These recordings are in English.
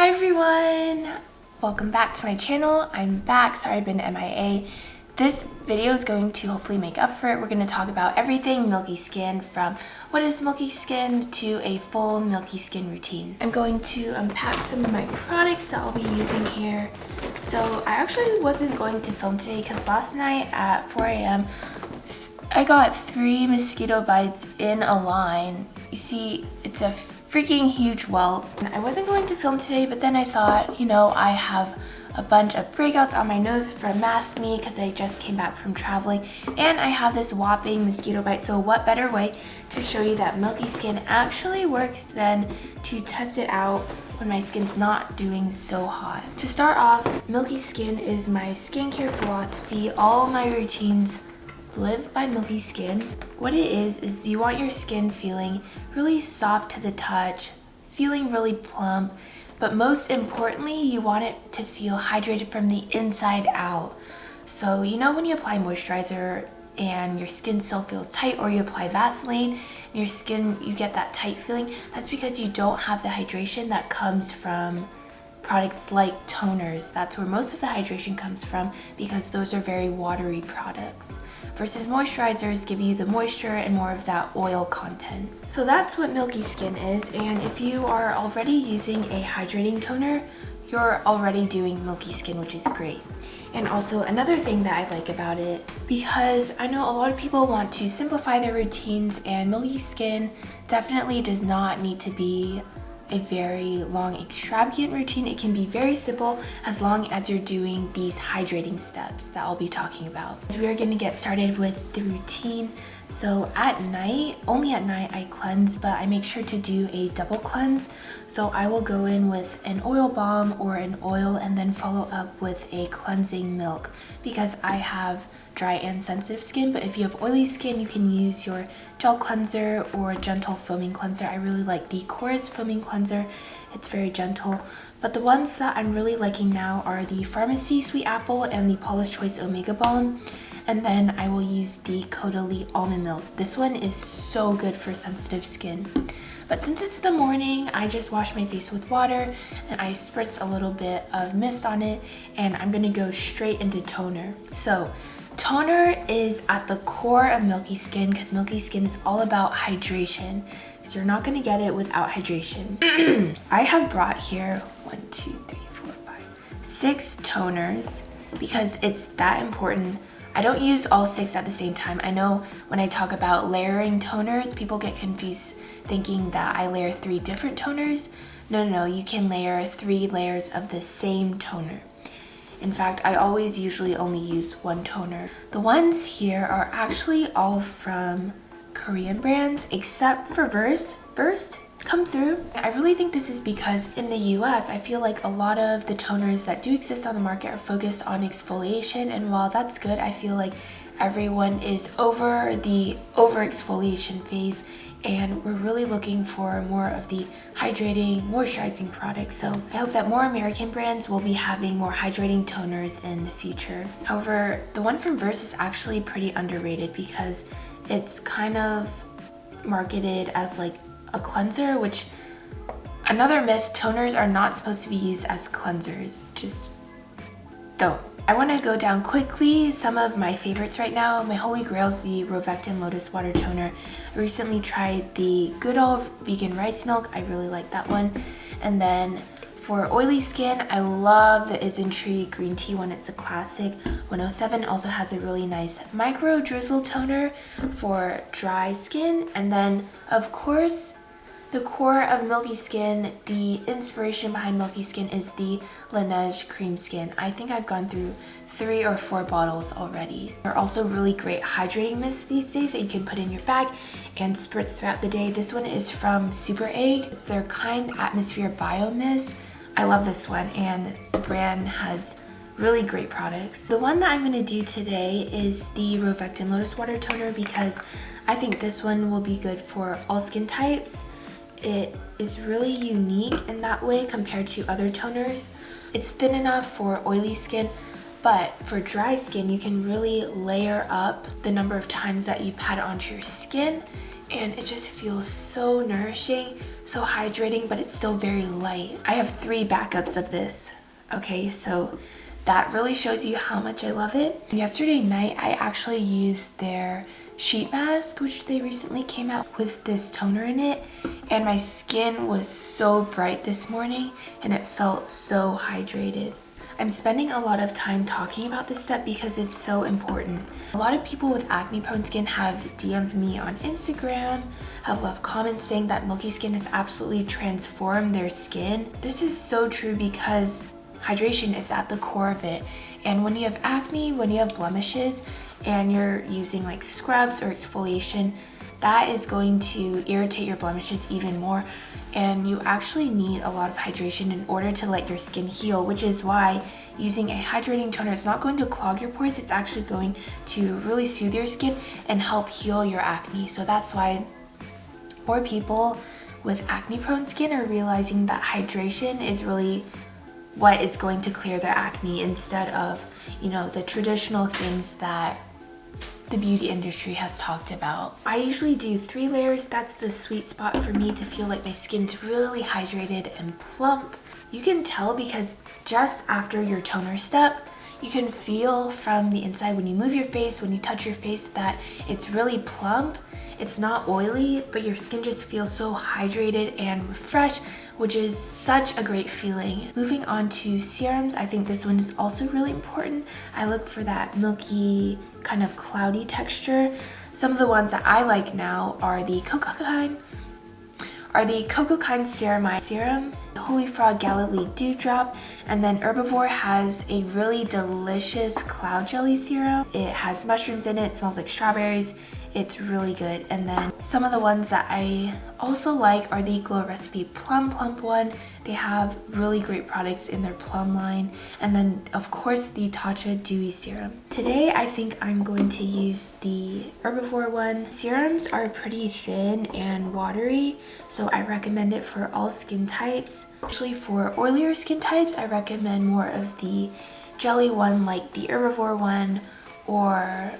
Hi everyone! Welcome back to my channel. I'm back. Sorry I've been MIA. This video is going to hopefully make up for it. We're going to talk about everything milky skin, from what is milky skin to a full milky skin routine. I'm going to unpack some of my products that I'll be using here. So I actually wasn't going to film today because last night at 4 a.m. I got 3 mosquito bites in a line. You see, it's a freaking huge welt. I wasn't going to film today, but then I thought, you know, I have a bunch of breakouts on my nose from masked me because I just came back from traveling, and I have this whopping mosquito bite. So what better way to show you that milky skin actually works than to test it out when my skin's not doing so hot. To start off, milky skin is my skincare philosophy. All my routines live by milky skin. What it is you want your skin feeling really soft to the touch, feeling really plump, but most importantly, you want it to feel hydrated from the inside out. So you know when you apply moisturizer and your skin still feels tight, or you apply Vaseline and your skin, you get that tight feeling, that's because you don't have the hydration that comes from products like toners. That's where most of the hydration comes from, because those are very watery products, versus moisturizers give you the moisture and more of that oil content. So that's what milky skin is, and if you are already using a hydrating toner, you're already doing milky skin, which is great. And also another thing that I like about it, because I know a lot of people want to simplify their routines, and milky skin definitely does not need to be a very long, extravagant routine. It can be very simple as long as you're doing these hydrating steps that I'll be talking about. So we are going to get started with the routine. So at night, only at night, I cleanse, but I make sure to do a double cleanse. So I will go in with an oil balm or an oil and then follow up with a cleansing milk, because I have dry and sensitive skin. But if you have oily skin, you can use your gel cleanser or gentle foaming cleanser. I really like the Chorus foaming cleanser. It's very gentle. But the ones that I'm really liking now are the Farmacy Sweet Apple and the Paula's Choice Omega Balm. And then I will use the Caudalie Almond Milk. This one is so good for sensitive skin. But since it's the morning, I just wash my face with water and I spritz a little bit of mist on it, and I'm gonna go straight into toner. So toner is at the core of milky skin, because milky skin is all about hydration. So you're not gonna get it without hydration. I have brought here 6 toners because it's that important. I don't use all 6 at the same time. I know when I talk about layering toners, people get confused thinking that I layer 3 different toners. No, you can layer 3 layers of the same toner. In fact, I always usually only use 1 toner. The ones here are actually all from Korean brands, except for Versed come through. I really think this is because in the US, I feel like a lot of the toners that do exist on the market are focused on exfoliation, and while that's good, I feel like everyone is over the over-exfoliation phase, and we're really looking for more of the hydrating, moisturizing products. So I hope that more American brands will be having more hydrating toners in the future. However, the one from Verse is actually pretty underrated because it's kind of marketed as like a cleanser, which, another myth, toners are not supposed to be used as cleansers. Just don't. I want to go down quickly some of my favorites right now. My holy grail is the Rovectin Lotus Water Toner. I recently tried the Good All Vegan Rice Milk. I really like that one. And then for oily skin, I love the Isntree Green Tea one. It's a classic. 107 also has a really nice micro drizzle toner for dry skin. And then, of course, the core of milky skin, the inspiration behind milky skin, is the Laneige Cream Skin. I think I've gone through 3 or 4 bottles already. They're also really great hydrating mists these days that you can put in your bag and spritz throughout the day. This one is from Super Egg. It's their Kind Atmosphere Bio Mist. I love this one, and the brand has really great products. The one that I'm going to do today is the Rovectin Lotus Water Toner, because I think this one will be good for all skin types. It is really unique in that way compared to other toners. It's thin enough for oily skin, but for dry skin, you can really layer up the number of times that you pat it onto your skin, and it just feels so nourishing, so hydrating, but it's still very light. I have 3 backups of this. Okay, so that really shows you how much I love it. Yesterday night, I actually used their sheet mask, which they recently came out with this toner in it, and my skin was so bright this morning and it felt so hydrated. I'm spending a lot of time talking about this step because it's so important. A lot of people with acne prone skin have DM'd me on Instagram, have left comments saying that Milky Skin has absolutely transformed their skin. This is so true because hydration is at the core of it. And when you have acne, when you have blemishes, and you're using like scrubs or exfoliation, that is going to irritate your blemishes even more. And you actually need a lot of hydration in order to let your skin heal, which is why using a hydrating toner is not going to clog your pores. It's actually going to really soothe your skin and help heal your acne. So that's why more people with acne prone skin are realizing that hydration is really what is going to clear their acne instead of, you know, the traditional things that the beauty industry has talked about. I usually do 3 layers. That's the sweet spot for me to feel like my skin's really hydrated and plump. You can tell because just after your toner step, you can feel from the inside when you move your face, when you touch your face, that it's really plump. It's not oily, but your skin just feels so hydrated and refreshed, which is such a great feeling. Moving on to serums, I think this one is also really important. I look for that milky, kind of cloudy texture. Some of the ones that I like now are the Cocokind, Ceramide Serum, Holy Frog Galilee Dewdrop, and then Herbivore has a really delicious cloud jelly serum. It has mushrooms in it, it smells like strawberries. It's really good. And then some of the ones that I also like are the Glow Recipe Plum Plump one. They have really great products in their plum line. And then of course the Tatcha Dewy Serum. Today I think I'm going to use the Herbivore one. Serums are pretty thin and watery, so I recommend it for all skin types. Actually, for oilier skin types, I recommend more of the jelly one like the Herbivore one or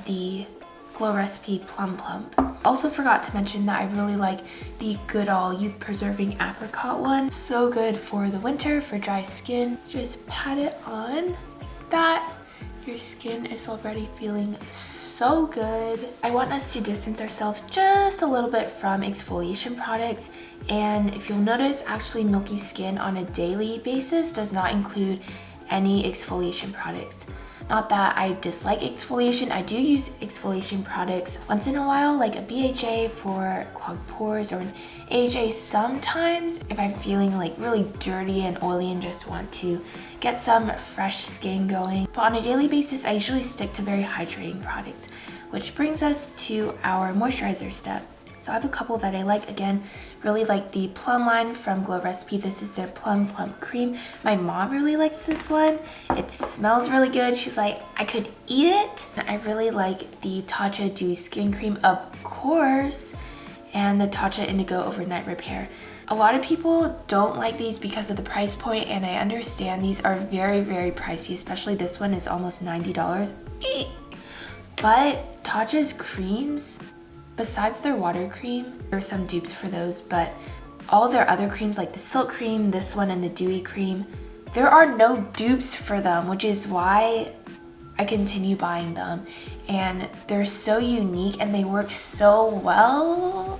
the Glow Recipe Plum Plump. Also forgot to mention that I really like the Goodall Youth Preserving Apricot one. So good for the winter, for dry skin. Just pat it on like that. Your skin is already feeling so good. I want us to distance ourselves just a little bit from exfoliation products. And if you'll notice, actually Milky Skin on a daily basis does not include any exfoliation products. Not that I dislike exfoliation. I do use exfoliation products once in a while, like a BHA for clogged pores or an AHA sometimes if I'm feeling like really dirty and oily and just want to get some fresh skin going. But on a daily basis, I usually stick to very hydrating products, which brings us to our moisturizer step. So I have a couple that I like. Again, really like the Plum line from Glow Recipe. This is their Plum Plump Cream. My mom really likes this one. It smells really good. She's like, I could eat it. And I really like the Tatcha Dewy Skin Cream, of course, and the Tatcha Indigo Overnight Repair. A lot of people don't like these because of the price point, and I understand these are very, very pricey, especially this one is almost $90. But Tatcha's creams, besides their water cream, there are some dupes for those, but all their other creams like the Silk Cream, this one, and the Dewy Cream, there are no dupes for them, which is why I continue buying them. And they're so unique and they work so well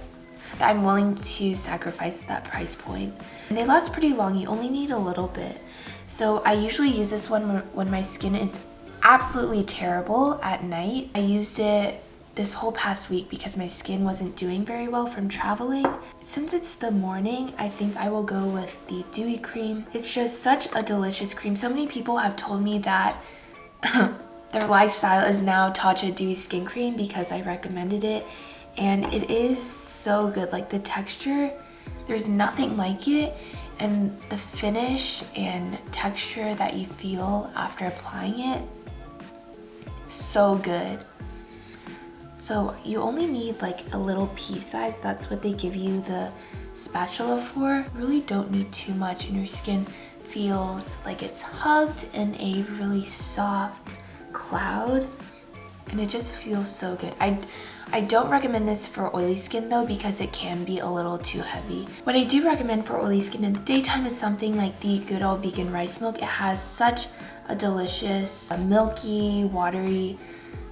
that I'm willing to sacrifice that price point. And they last pretty long. You only need a little bit. So I usually use this one when my skin is absolutely terrible at night. I used it this whole past week because my skin wasn't doing very well from traveling. Since it's the morning, I think I will go with the Dewy Cream. It's just such a delicious cream. So many people have told me that their lifestyle is now Tatcha Dewy Skin Cream because I recommended it. And it is so good. Like the texture, there's nothing like it. And the finish and texture that you feel after applying it, so good. So you only need like a little pea size. That's what they give you the spatula for. You really don't need too much, and your skin feels like it's hugged in a really soft cloud, and it just feels so good. I don't recommend this for oily skin though because it can be a little too heavy. What I do recommend for oily skin in the daytime is something like the good old vegan rice milk. It has such a delicious, milky, watery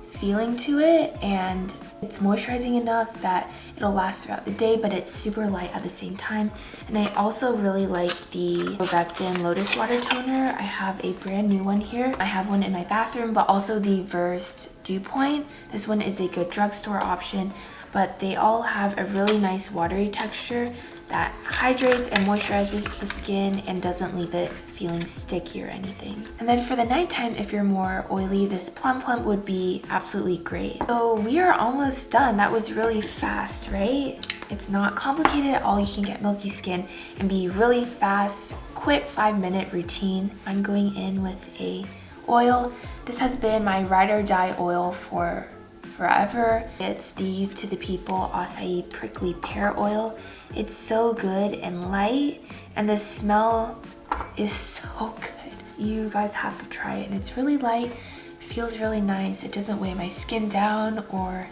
feeling to it, and it's moisturizing enough that it'll last throughout the day, but it's super light at the same time. And I also really like the Cocokind Lotus Water Toner. I have a brand new one here. I have one in my bathroom, but also the Versed Dew Point. This one is a good drugstore option, but they all have a really nice watery texture that hydrates and moisturizes the skin and doesn't leave it feeling sticky or anything. And then for the nighttime, if you're more oily, this Plum Plump would be absolutely great. So we are almost done. That was really fast, right? It's not complicated at all. You can get milky skin and be really fast, quick 5-minute routine. I'm going in with a oil. This has been my ride or die oil for forever. It's the Youth to the People Acai Prickly Pear Oil. It's so good and light, and the smell is so good. You guys have to try it, and it's really light, feels really nice. It doesn't weigh my skin down or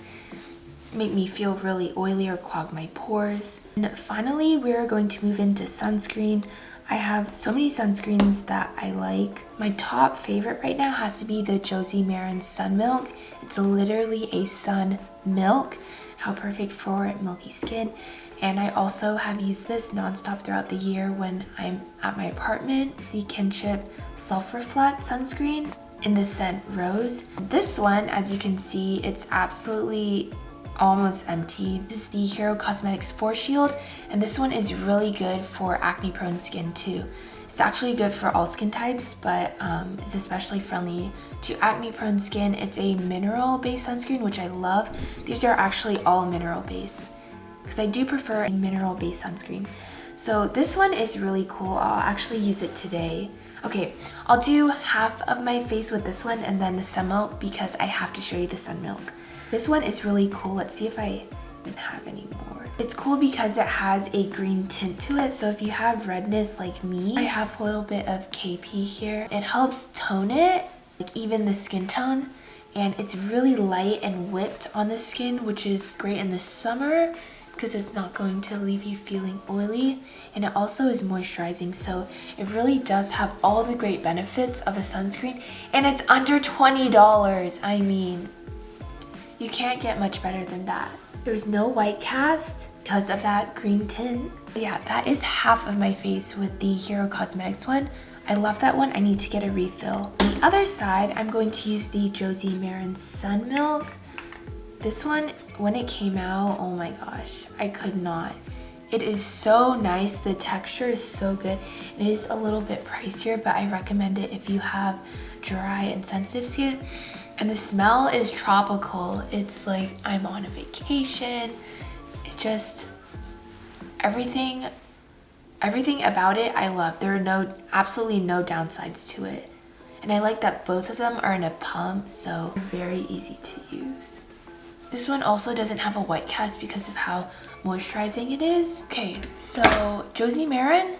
make me feel really oily or clog my pores. And finally, we're going to move into sunscreen. I have so many sunscreens that I like. My top favorite right now has to be the Josie Maran Sun Milk. It's literally a sun milk. How perfect for milky skin. And I also have used this nonstop throughout the year when I'm at my apartment. It's the Kinship Self Reflect sunscreen in the scent Rose. This one, as you can see, it's absolutely almost empty. This is the Hero Cosmetics 4 Shield, and this one is really good for acne prone skin too. It's actually good for all skin types, but it's especially friendly to acne prone skin. It's a mineral based sunscreen, which I love. These are actually all mineral based because I do prefer a mineral based sunscreen. So this one is really cool. I'll actually use it today. Okay, I'll do half of my face with this one and then the sun milk because I have to show you the sun milk. This one is really cool. Let's see if I even have any more. It's cool because it has a green tint to it. So if you have redness like me, I have a little bit of KP here. It helps tone it, like even the skin tone. And it's really light and whipped on the skin, which is great in the summer because it's not going to leave you feeling oily. And it also is moisturizing. So it really does have all the great benefits of a sunscreen. And it's under $20. I mean, you can't get much better than that. There's no white cast because of that green tint. But yeah, that is half of my face with the Hero Cosmetics one. I love that one. I need to get a refill. On the other side, I'm going to use the Josie Maran Sun Milk. This one, when it came out, oh my gosh, I could not. It is so nice. The texture is so good. It is a little bit pricier, but I recommend it if you have dry and sensitive skin. And the smell is tropical. It's like I'm on a vacation. It just, everything about it I love. There are absolutely no downsides to it. And I like that both of them are in a pump, so they're very easy to use. This one also doesn't have a white cast because of how moisturizing it is. Okay, so Josie Maran,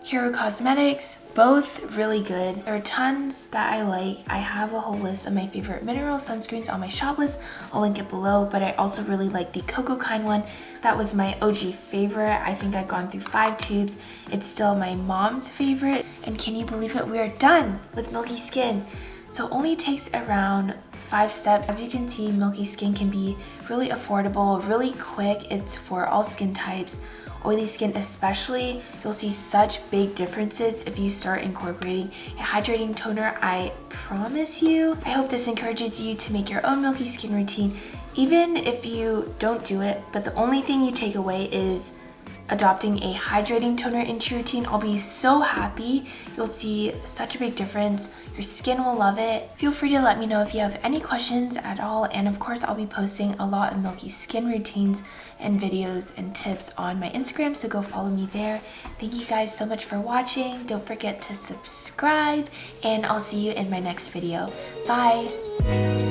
Hero Cosmetics, both really good. There are tons that I like. I have a whole list of my favorite mineral sunscreens on my shop list. I'll link it below, but I also really like the Cocokind one. That was my OG favorite. I think I've gone through 5 tubes. It's still my mom's favorite. And can you believe it? We are done with milky skin. So it only takes around 5 steps. As you can see, milky skin can be really affordable, really quick. It's for all skin types. Oily skin especially, you'll see such big differences if you start incorporating a hydrating toner. I promise you. I hope this encourages you to make your own milky skin routine, even if you don't do it, but the only thing you take away is adopting a hydrating toner into your routine. I'll be so happy. You'll see such a big difference. Your skin will love it. Feel free to let me know if you have any questions at all. And of course, I'll be posting a lot of milky skin routines and videos and tips on my Instagram, so go follow me there. Thank you guys so much for watching. Don't forget to subscribe, and I'll see you in my next video. Bye.